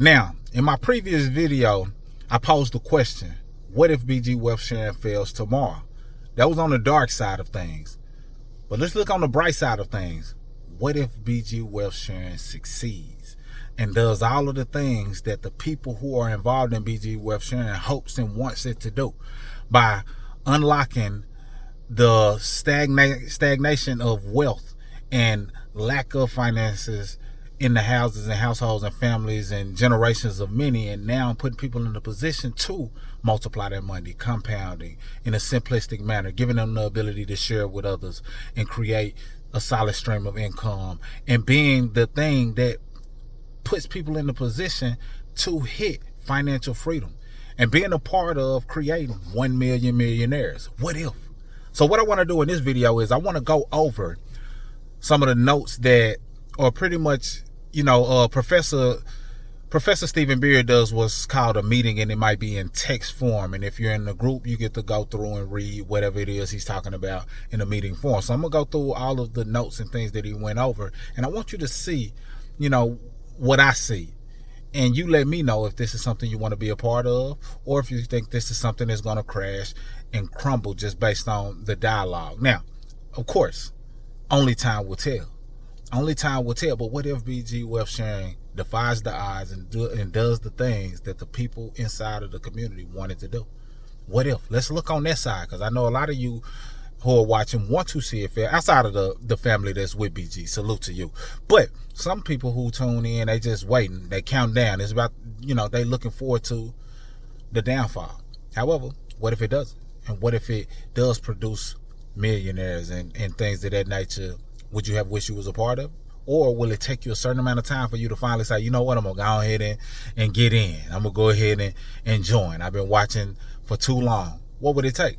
Now, in my previous video, I posed the question, what if BG Wealth Sharing fails tomorrow? That was on the dark side of things. But let's look on the bright side of things. What if BG Wealth Sharing succeeds and does all of the things that the people who are involved in BG Wealth Sharing hopes and wants it to do by unlocking the stagnation of wealth and lack of finances in the houses and households and families and generations of many, and now putting people in a position to multiply their money, compounding in a simplistic manner, giving them the ability to share with others and create a solid stream of income, and being the thing that puts people in the position to hit financial freedom and being a part of creating 1 million millionaires. What if? So what I want to do in this video is I want to go over some of the notes that are pretty much, Professor Stephen Beard does what's called a meeting, and it might be in text form. And if you're in the group, you get to go through and read whatever it is he's talking about in a meeting form. So I'm going to go through all of the notes and things that he went over. And I want you to see, what I see. And you let me know if this is something you want to be a part of, or if you think this is something that's going to crash and crumble just based on the dialogue. Now, of course, only time will tell. Only time will tell. But what if BG Wealth Sharing defies the odds and does the things that the people inside of the community wanted to do? What if? Let's look on that side, because I know a lot of you who are watching want to see it fail outside of the family that's with BG. Salute to you. But some people who tune in, they just waiting. They count down. It's about, they looking forward to the downfall. However, what if it doesn't? And what if it does produce millionaires and things of that nature? Would you have wished you was a part of? Or will it take you a certain amount of time for you to finally say, you know what, I'm going to go ahead and get in. I'm going to go ahead and join. I've been watching for too long. What would it take?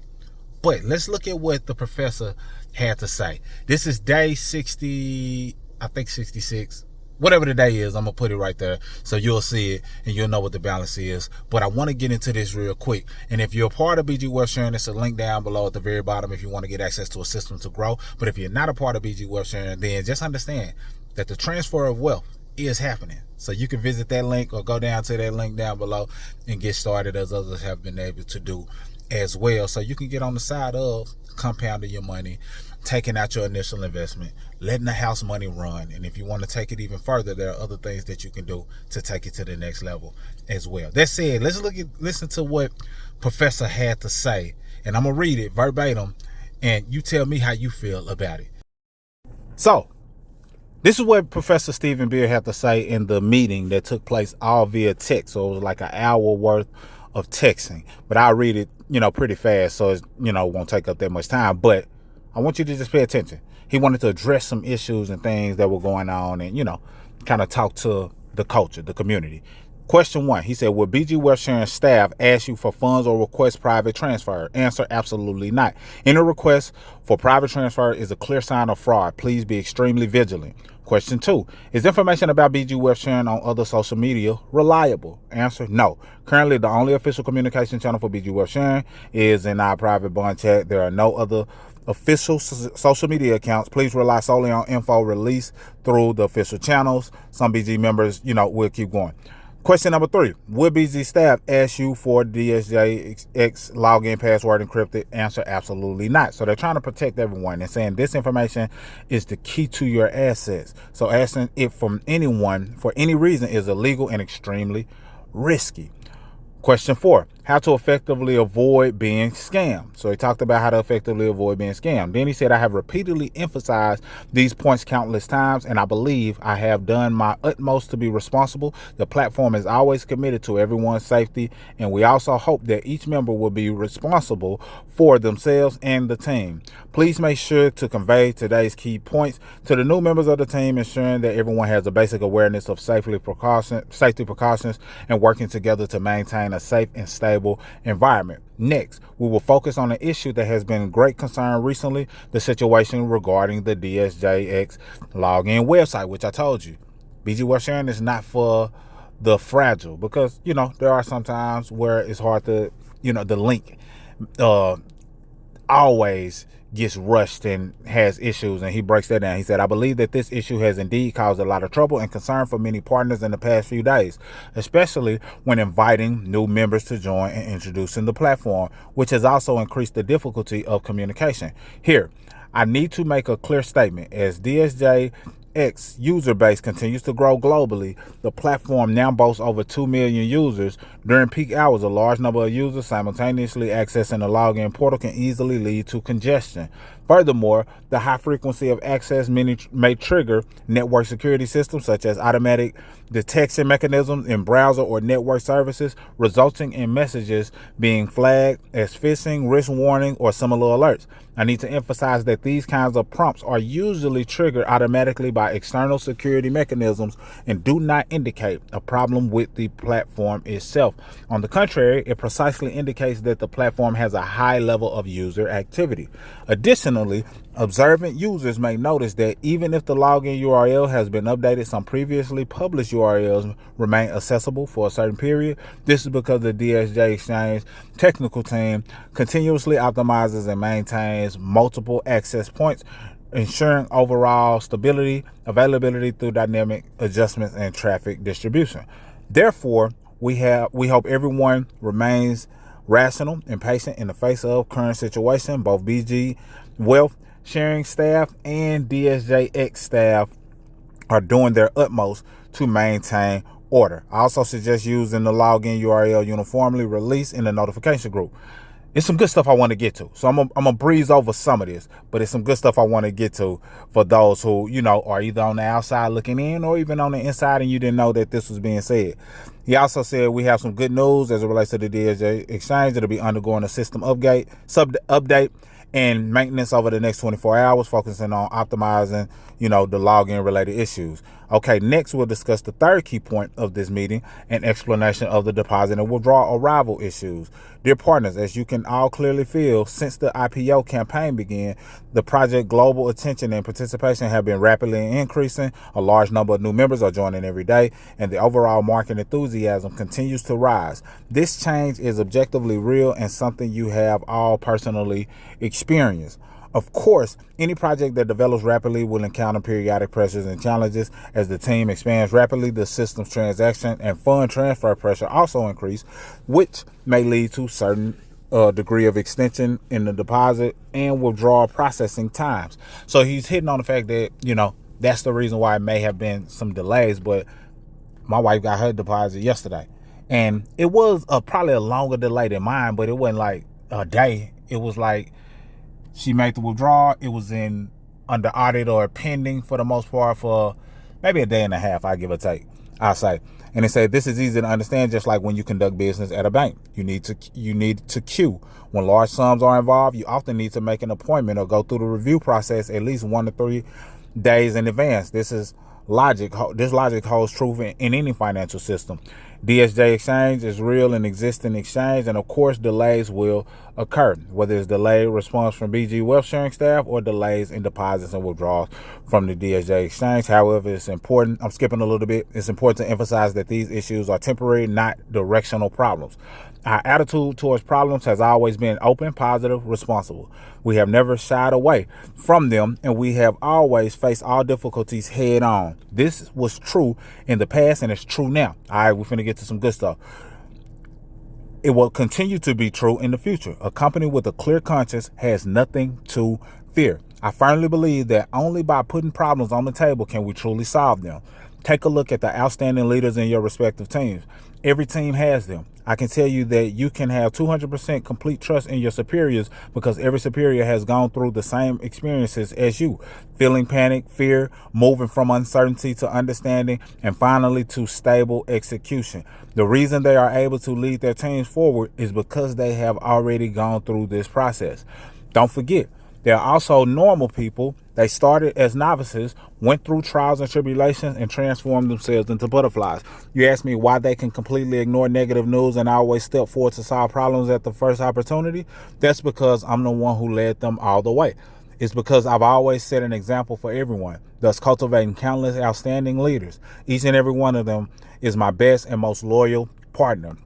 But let's look at what the professor had to say. This is day 60, I think 66. Whatever the day is, I'm going to put it right there so you'll see it and you'll know what the balance is. But I want to get into this real quick. And if you're a part of BG Wealth Sharing, there's a link down below at the very bottom if you want to get access to a system to grow. But if you're not a part of BG Wealth Sharing, then just understand that the transfer of wealth is happening. So you can visit that link or go down to that link down below and get started, as others have been able to do as well. So you can get on the side of compounding your money, taking out your initial investment, letting the house money run. And if you want to take it even further, there are other things that you can do to take it to the next level as well. That said, let's listen to what Professor had to say. And I'm going to read it verbatim, and you tell me how you feel about it. So, this is what Professor Stephen Beard had to say in the meeting that took place all via text. So it was like an hour worth of texting. But I'll read it, pretty fast, so it's, won't take up that much time. But I want you to just pay attention. He wanted to address some issues and things that were going on and, kind of talk to the culture, the community. Question 1, he said, will BG Wealth Sharing staff ask you for funds or request private transfer? Answer, absolutely not. Any request for private transfer is a clear sign of fraud. Please be extremely vigilant. Question 2, is information about BG Wealth Sharing on other social media reliable? Answer, no. Currently, the only official communication channel for BG Wealth Sharing is in our private bond chat. There are no other official social media accounts. Please rely solely on info released through the official channels. Some BG members, will keep going. Question number 3, would BG staff ask you for DSJX login password encrypted? Answer, absolutely not. So they're trying to protect everyone and saying this information is the key to your assets. So asking it from anyone for any reason is illegal and extremely risky. Question 4, how to effectively avoid being scammed. So he talked about how to effectively avoid being scammed. Then he said, I have repeatedly emphasized these points countless times, and I believe I have done my utmost to be responsible. The platform is always committed to everyone's safety, and we also hope that each member will be responsible for themselves and the team. Please make sure to convey today's key points to the new members of the team, ensuring that everyone has a basic awareness of safety precautions and working together to maintain a safe and stable environment. Next, we will focus on an issue that has been great concern recently, the situation regarding the DSJX login website, which I told you. BG Wealth Sharing is not for the fragile, because, there are some times where it's hard to, the link always gets rushed and has issues, and he breaks that down. He said, I believe that this issue has indeed caused a lot of trouble and concern for many partners in the past few days, especially when inviting new members to join and introducing the platform, which has also increased the difficulty of communication. Here, I need to make a clear statement. As DSJX user base continues to grow globally, the platform now boasts over 2 million users. During peak hours, a large number of users simultaneously accessing the login portal can easily lead to congestion. Furthermore, the high frequency of access may trigger network security systems such as automatic detection mechanisms in browser or network services, resulting in messages being flagged as phishing, risk warning, or similar alerts. I need to emphasize that these kinds of prompts are usually triggered automatically by external security mechanisms and do not indicate a problem with the platform itself. On the contrary, it precisely indicates that the platform has a high level of user activity. Additionally, observant users may notice that even if the login URL has been updated, some previously published URLs remain accessible for a certain period. This is because the DSJ Exchange technical team continuously optimizes and maintains multiple access points, ensuring overall stability, availability through dynamic adjustments and traffic distribution. Therefore, we hope everyone remains rational and patient in the face of current situation. Both BG Wealth sharing staff and DSJX staff are doing their utmost to maintain order. I also suggest using the login URL uniformly released in the notification group. It's some good stuff I want to get to. So I'm gonna breeze over some of this, but it's some good stuff I want to get to for those who, are either on the outside looking in or even on the inside and you didn't know that this was being said. He also said we have some good news as it relates to the DSJ Exchange. It'll be undergoing a system update and maintenance over the next 24 hours, focusing on optimizing, the login related issues. Okay, next we'll discuss the third key point of this meeting, an explanation of the deposit and withdrawal arrival issues. Dear partners, as you can all clearly feel, since the IPO campaign began, the project global attention and participation have been rapidly increasing. A large number of new members are joining every day, and the overall market enthusiasm continues to rise. This change is objectively real and something you have all personally experienced. Of course, any project that develops rapidly will encounter periodic pressures and challenges. As the team expands rapidly, the system's transaction and fund transfer pressure also increase, which may lead to certain degree of extension in the deposit and withdrawal processing times. So he's hitting on the fact that, that's the reason why it may have been some delays. But my wife got her deposit yesterday, and it was probably a longer delay than mine, but it wasn't like a day. It was like she made the withdrawal. It was under audit or pending for the most part for maybe a day and a half, I give or take, I'll say. And it said, this is easy to understand, just like when you conduct business at a bank. You need to queue. When large sums are involved, you often need to make an appointment or go through the review process at least 1 to 3 days in advance. This logic holds true in any financial system. DSJ Exchange is real and existing exchange, and of course delays will occur, whether it's delayed response from BG Wealth sharing staff or delays in deposits and withdrawals from the DSJ Exchange. However, it's important, I'm skipping a little bit, it's important to emphasize that these issues are temporary, not directional problems. Our attitude towards problems has always been open, positive, responsible. We have never shied away from them, and we have always faced all difficulties head on. This was true in the past, and it's true now. All right, we're finna get to some good stuff. It will continue to be true in the future. A company with a clear conscience has nothing to fear. I firmly believe that only by putting problems on the table can we truly solve them. Take a look at the outstanding leaders in your respective teams. Every team has them. I can tell you that you can have 200% complete trust in your superiors because every superior has gone through the same experiences as you. Feeling panic, fear, moving from uncertainty to understanding, and finally to stable execution. The reason they are able to lead their teams forward is because they have already gone through this process. Don't forget, there are also normal people. They started as novices, went through trials and tribulations, and transformed themselves into butterflies. You ask me why they can completely ignore negative news and always step forward to solve problems at the first opportunity? That's because I'm the one who led them all the way. It's because I've always set an example for everyone, thus cultivating countless outstanding leaders. Each and every one of them is my best and most loyal partner.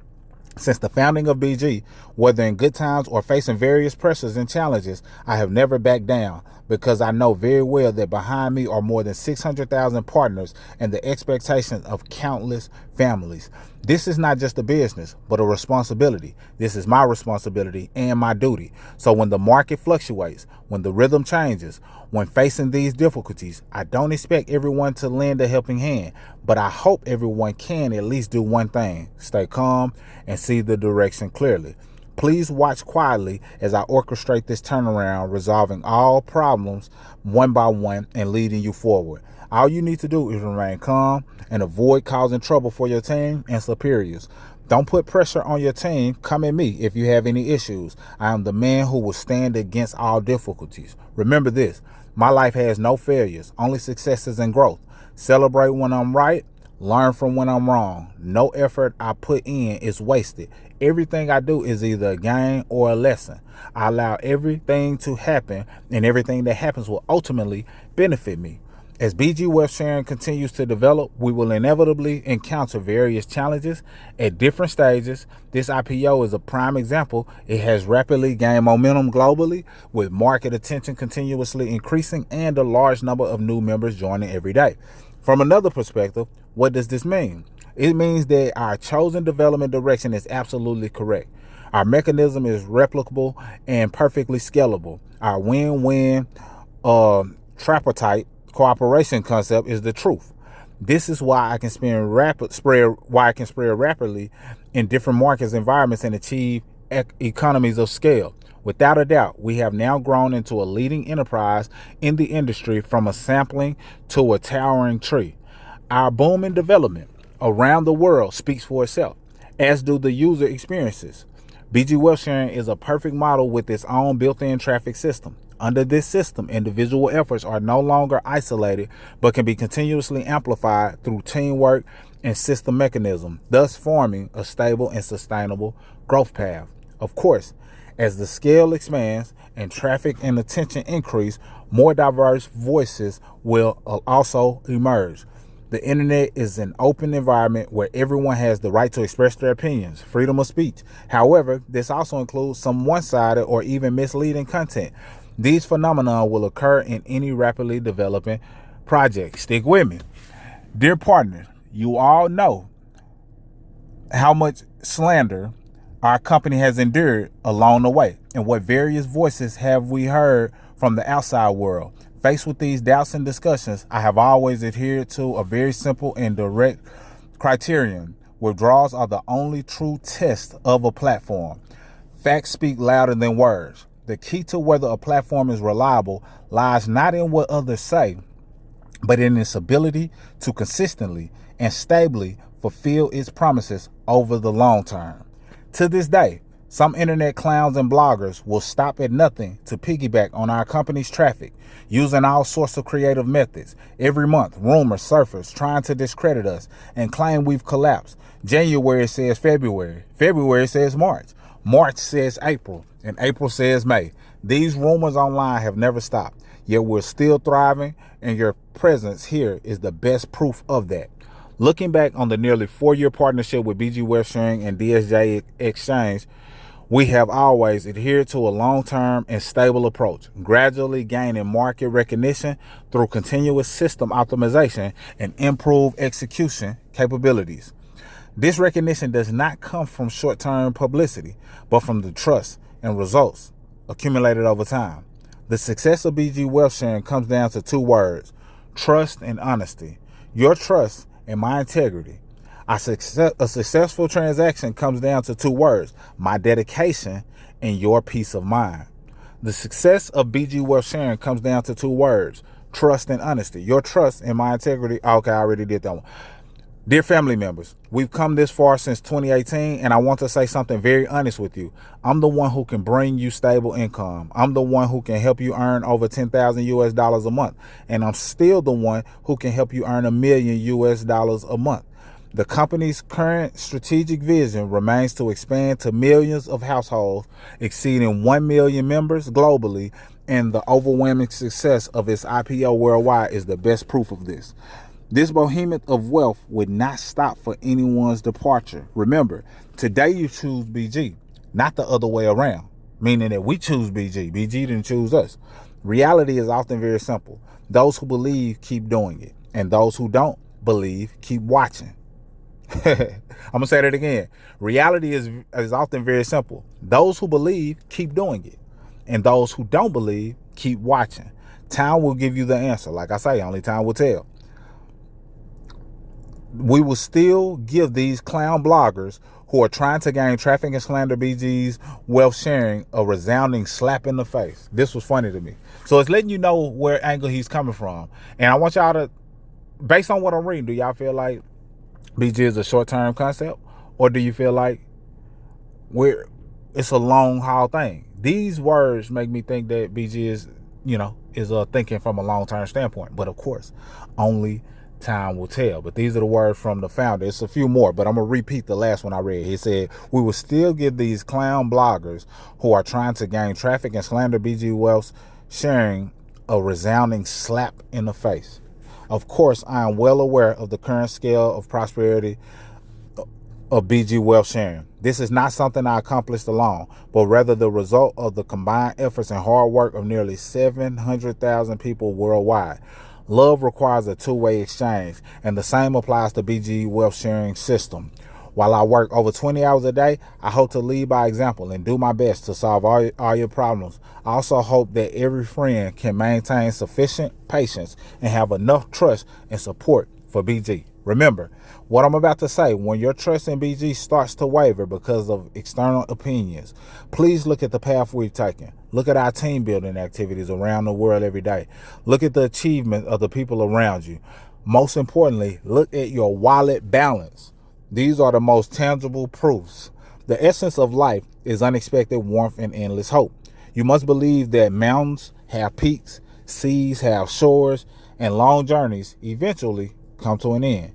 Since the founding of BG, whether in good times or facing various pressures and challenges, I have never backed down because I know very well that behind me are more than 600,000 partners and the expectations of countless families. This is not just a business, but a responsibility. This is my responsibility and my duty. So when the market fluctuates, when the rhythm changes, when facing these difficulties, I don't expect everyone to lend a helping hand, but I hope everyone can at least do one thing: stay calm and see the direction clearly. Please watch quietly as I orchestrate this turnaround, resolving all problems one by one and leading you forward. All you need to do is remain calm and avoid causing trouble for your team and superiors. Don't put pressure on your team. Come at me if you have any issues. I am the man who will stand against all difficulties. Remember this: my life has no failures, only successes and growth. Celebrate when I'm right, learn from when I'm wrong. No effort I put in is wasted. Everything I do is either a gain or a lesson. I allow everything to happen, and everything that happens will ultimately benefit me. As BG Wealth Sharing continues to develop, we will inevitably encounter various challenges at different stages. This IPO is a prime example. It has rapidly gained momentum globally, with market attention continuously increasing and a large number of new members joining every day. From another perspective, what does this mean? It means that our chosen development direction is absolutely correct. Our mechanism is replicable and perfectly scalable. Our win-win tripartite cooperation concept is the truth. This is why I can spread rapidly in different markets environments and achieve economies of scale. Without a doubt, we have now grown into a leading enterprise in the industry, from a sapling to a towering tree. Our boom in development around the world speaks for itself, as do the user experiences. BG Wealth Sharing is a perfect model with its own built-in traffic system. Under this system, individual efforts are no longer isolated, but can be continuously amplified through teamwork and system mechanism, thus forming a stable and sustainable growth path. Of course, as the scale expands and traffic and attention increase, more diverse voices will also emerge. The internet is an open environment where everyone has the right to express their opinions, freedom of speech. However, this also includes some one-sided or even misleading content. These phenomena will occur in any rapidly developing project. Stick with me. Dear partners, you all know how much slander our company has endured along the way, and what various voices have we heard from the outside world. Faced with these doubts and discussions, I have always adhered to a very simple and direct criterion. Withdrawals are the only true test of a platform. Facts speak louder than words. The key to whether a platform is reliable lies not in what others say, but in its ability to consistently and stably fulfill its promises over the long term. To this day, some internet clowns and bloggers will stop at nothing to piggyback on our company's traffic, using all sorts of creative methods. Every month, rumors surface trying to discredit us and claim we've collapsed. January says February, February says March, March says April, and April says May. These rumors online have never stopped, yet we're still thriving, and your presence here is the best proof of that. Looking back on the nearly 4-year partnership with BG Wealth Sharing and DSJ Exchange, we have always adhered to a long-term and stable approach, gradually gaining market recognition through continuous system optimization and improved execution capabilities. This recognition does not come from short-term publicity, but from the trust and results accumulated over time. The success of BG Wealth Sharing comes down to 2 words: trust and honesty. Your trust and my integrity. A successful transaction comes down to 2 words: my dedication and your peace of mind. The success of BG Wealth Sharing comes down to 2 words: trust and honesty. Your trust and my integrity. Okay, I already did that one. Dear family members, we've come this far since 2018, and I want to say something very honest with you. I'm the one who can bring you stable income. I'm the one who can help you earn over $10,000 a month, and I'm still the one who can help you earn $1 million a month. The company's current strategic vision remains to expand to millions of households, exceeding 1 million members globally, and the overwhelming success of its IPO worldwide is the best proof of this. This behemoth of wealth would not stop for anyone's departure. Remember, today you choose BG, not the other way around, meaning that we choose BG. BG didn't choose us. Reality is often very simple. Those who believe keep doing it, and those who don't believe keep watching. I'm gonna say that again. Reality is often very simple. Those who believe keep doing it, and those who don't believe keep watching. Time will give you the answer. Like I say, only time will tell. We will still give these clown bloggers who are trying to gain traffic and slander BG's wealth sharing a resounding slap in the face. This was funny to me. So it's letting you know where angle he's coming from. And I want y'all to, based on what I'm reading, do y'all feel like BG is a short-term concept? Or do you feel like it's a long haul thing? These words make me think that BG is, thinking from a long-term standpoint. But of course, only time will tell. But these are the words from the founder. It's a few more, but I'm going to repeat the last one I read. He said, we will still give these clown bloggers who are trying to gain traffic and slander BG wealth sharing a resounding slap in the face. Of course, I am well aware of the current scale of prosperity of BG wealth sharing. This is not something I accomplished alone, but rather the result of the combined efforts and hard work of nearly 700,000 people worldwide. Love requires a two-way exchange, and the same applies to BG wealth sharing system. While I work over 20 hours a day, I hope to lead by example and do my best to solve all your problems. I also hope that every friend can maintain sufficient patience and have enough trust and support for BG. Remember, what I'm about to say, when your trust in BG starts to waver because of external opinions, please look at the path we've taken. Look at our team building activities around the world every day. Look at the achievement of the people around you. Most importantly, look at your wallet balance. These are the most tangible proofs. The essence of life is unexpected warmth and endless hope. You must believe that mountains have peaks, seas have shores, and long journeys eventually come to an end.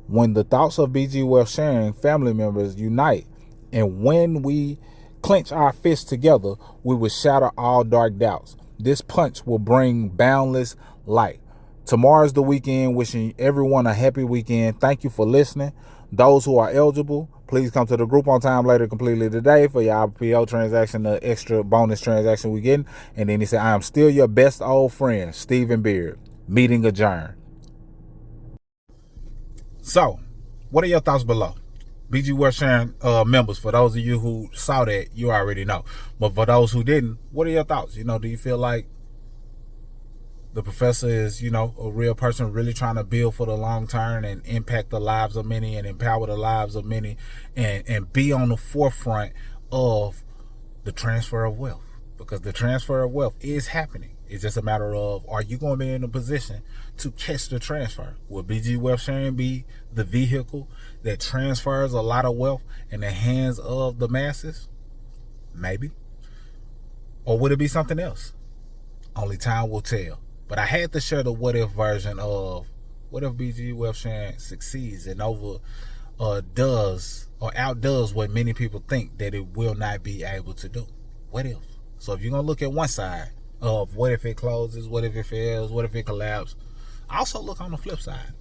When the thoughts of BG wealth sharing family members unite, and when we clench our fists together, we will shatter all dark doubts. This punch will bring boundless light. Tomorrow's the weekend. Wishing everyone a happy weekend. Thank you for listening. Those who are eligible, please come to the group on time later completely today for your IPO transaction, the extra bonus transaction we getting. And then he said, I am still your best old friend, Stephen Beard. Meeting adjourned. So, what are your thoughts below? BG wealth sharing members, for those of you who saw that, you already know. But for those who didn't, what are your thoughts? Do you feel like the professor is, a real person really trying to build for the long term and impact the lives of many and empower the lives of many and be on the forefront of the transfer of wealth? Because the transfer of wealth is happening. It's just a matter of, are you going to be in a position to catch the transfer? Will BG wealth sharing be the vehicle that transfers a lot of wealth in the hands of the masses? Maybe. Or would it be something else? Only time will tell. But I had to share the what if version of what if BG wealth sharing succeeds and does or outdoes what many people think that it will not be able to do. What if? So if you're going to look at one side of what if it closes, what if it fails, what if it collapses, also look on the flip side.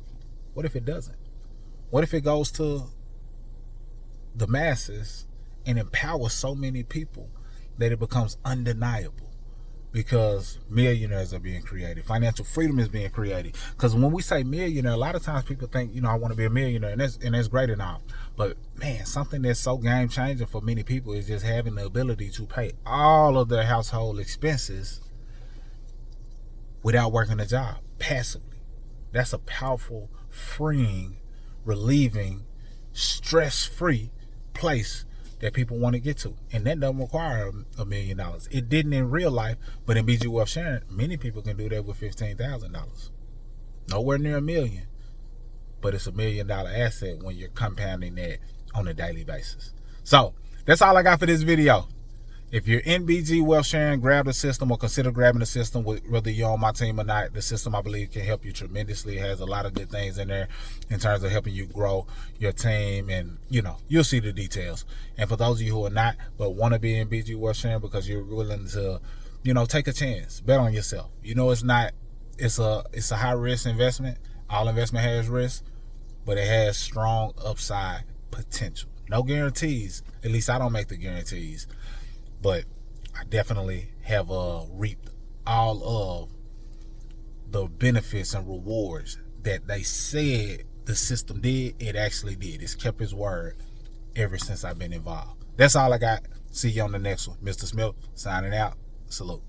What if it doesn't? What if it goes to the masses and empowers so many people that it becomes undeniable? Because millionaires are being created. Financial freedom is being created. Because when we say millionaire, a lot of times people think, I want to be a millionaire, and that's great and all. But man, something that's so game changing for many people is just having the ability to pay all of their household expenses without working a job, passively. That's a powerful, freeing, relieving, stress-free place that people want to get to. And that doesn't require $1 million. It didn't in real life, but in BG wealth sharing, many people can do that with $15,000. Nowhere near $1 million, but it's $1 million asset when you're compounding that on a daily basis. So that's all I got for this video. If you're in BG wealth sharing, grab the system or consider grabbing the system, whether you're on my team or not. The system, I believe, can help you tremendously. It has a lot of good things in there in terms of helping you grow your team, and you'll see the details. And for those of you who are not but want to be in BG wealth sharing because you're willing to take a chance, bet on yourself. It's a high risk investment. All investment has risk, but it has strong upside potential. No guarantees. At least I don't make the guarantees. But I definitely have reaped all of the benefits and rewards that they said the system did. It actually did. It's kept its word ever since I've been involved. That's all I got. See you on the next one. Mr. Smith signing out. Salute.